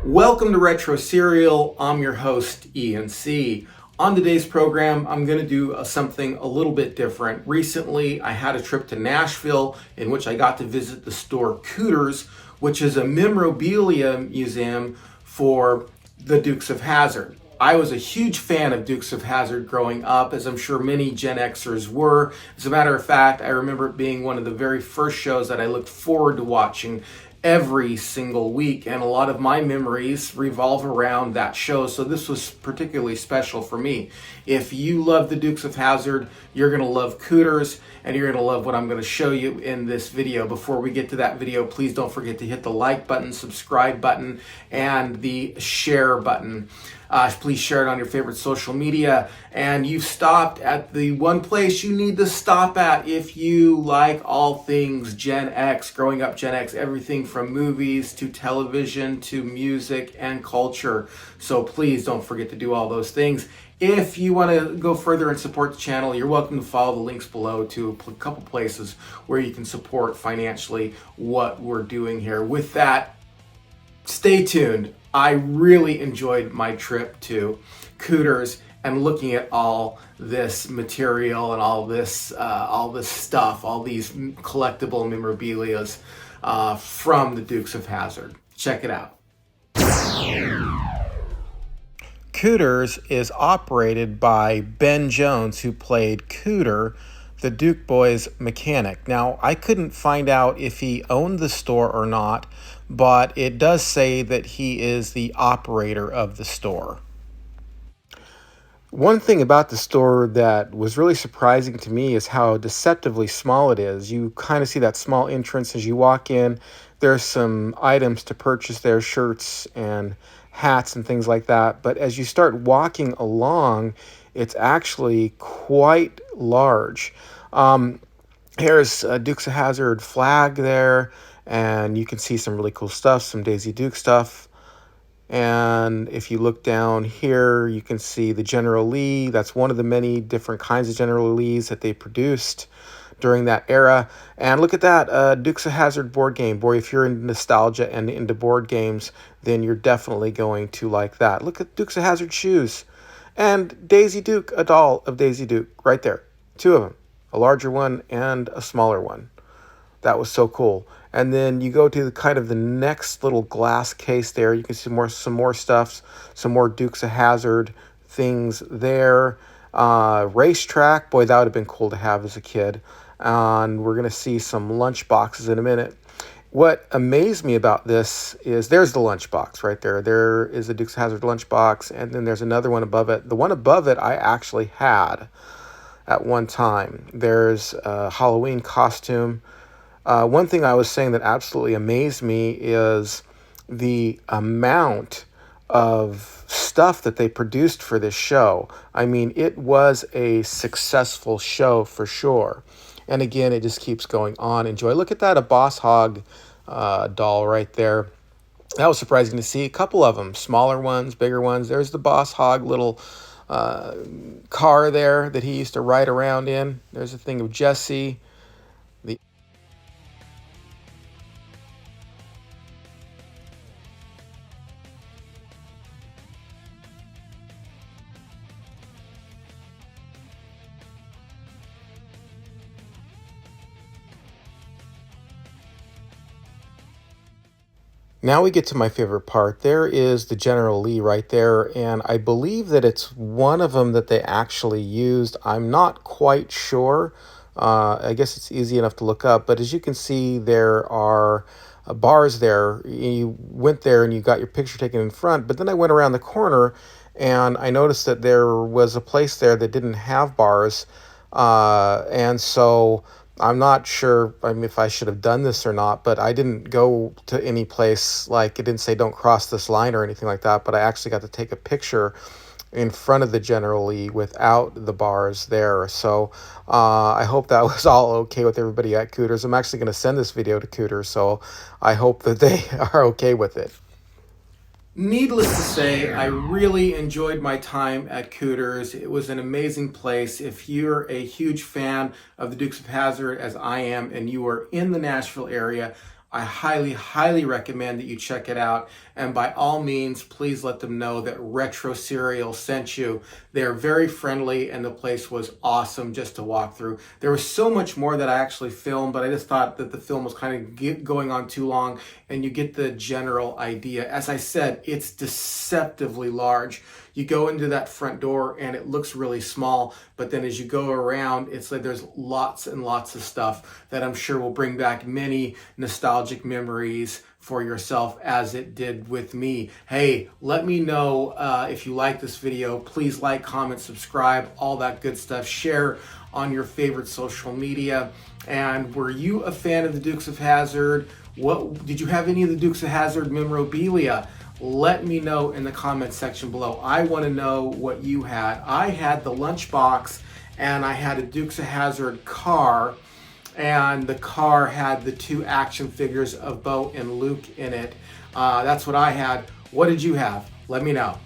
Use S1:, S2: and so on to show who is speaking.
S1: Welcome to Retro Serial. I'm your host, Ian C. On today's program, I'm going to do something a little bit different. Recently, I had a trip to Nashville in which I got to visit the store Cooter's, which is a memorabilia museum for the Dukes of Hazzard. I was a huge fan of Dukes of Hazzard growing up, as I'm sure many Gen Xers were. As a matter of fact, I remember it being one of the very first shows that I looked forward to watching every single week, and a lot of my memories revolve around that show, so this was particularly special for me. If you love the Dukes of Hazzard, you're going to love Cooters, and you're going to love what I'm going to show you in this video. Before we get to that video, please don't forget to hit the like button, subscribe button, and the share button. Please share it on your favorite social media. And you've stopped at the one place you need to stop at if you like all things Gen X, growing up Gen X, everything from movies to television to music and culture. So please don't forget to do all those things. If you want to go further and support the channel, you're welcome to follow the links below to a couple places where you can support financially what we're doing here. With that, stay tuned. I really enjoyed my trip to Cooters and looking at all this material and all this stuff, all these collectible memorabilias from the Dukes of Hazzard. Check it out. Cooters is operated by Ben Jones, who played Cooter, the Duke Boys mechanic. Now, I couldn't find out if he owned the store or not, but it does say that he is the operator of the store. One thing about the store that was really surprising to me is how deceptively small it is. You kind of see that small entrance as you walk in. There's some items to purchase there, shirts and hats and things like that. But as you start walking along, it's actually quite large. Here's a Dukes of Hazzard flag there, and you can see some really cool stuff, some Daisy Duke stuff. And if you look down here, you can see the General Lee. That's one of the many different kinds of General Lees that they produced during that era. And look at that, Dukes of Hazzard board game. Boy, if you're into nostalgia and into board games, then you're definitely going to like that. Look at Dukes of Hazzard shoes. And Daisy Duke, a doll of Daisy Duke, right there. Two of them, a larger one and a smaller one. That was so cool. And then you go to the next little glass case there. You can see some more stuff, some more Dukes of Hazzard things there. Racetrack, boy, that would have been cool to have as a kid. And we're going to see some lunch boxes in a minute. What amazed me about this is there's the lunchbox right there. There is a Dukes of Hazzard lunchbox, and then there's another one above it. The one above it I actually had at one time. There's a Halloween costume. One thing I was saying that absolutely amazed me is the amount of stuff that they produced for this show. I mean, it was a successful show for sure. And again, it just keeps going on. Enjoy. Look at that, a Boss Hog doll right there. That was surprising to see. A couple of them, smaller ones, bigger ones. There's the Boss Hog little car there that he used to ride around in. There's a thing of Jesse. Now we get to my favorite part. There is the General Lee right there, and I believe that it's one of them that they actually used. I'm not quite sure. I guess it's easy enough to look up, but as you can see, there are bars there. You went there and you got your picture taken in front, but then I went around the corner and I noticed that there was a place there that didn't have bars, and so I'm not sure if I should have done this or not, but I didn't go to any place, like it didn't say don't cross this line or anything like that, but I actually got to take a picture in front of the General Lee without the bars there. So I hope that was all okay with everybody at Cooters. I'm actually going to send this video to Cooters, so I hope that they are okay with it. Needless to say, I really enjoyed my time at Cooters. It was an amazing place. If you're a huge fan of the Dukes of Hazzard, as I am, and you are in the Nashville area, I highly, highly recommend that you check it out. And by all means, please let them know that Retro Cereal sent you. They're very friendly and the place was awesome just to walk through. There was so much more that I actually filmed, but I just thought that the film was kind of going on too long and you get the general idea. As I said, it's deceptively large. You go into that front door and it looks really small, but then as you go around, it's like there's lots and lots of stuff that I'm sure will bring back many nostalgic memories for yourself as it did with me. Hey, let me know if you like this video. Please like, comment, subscribe, all that good stuff. Share on your favorite social media. And were you a fan of the Dukes of Hazzard? What did you have any of the Dukes of Hazzard memorabilia? Let me know in the comment section below. I want to know what you had. I had the lunchbox and I had a Dukes of Hazzard car, and the car had the 2 action figures of Bo and Luke in it. That's what I had. What did you have? Let me know.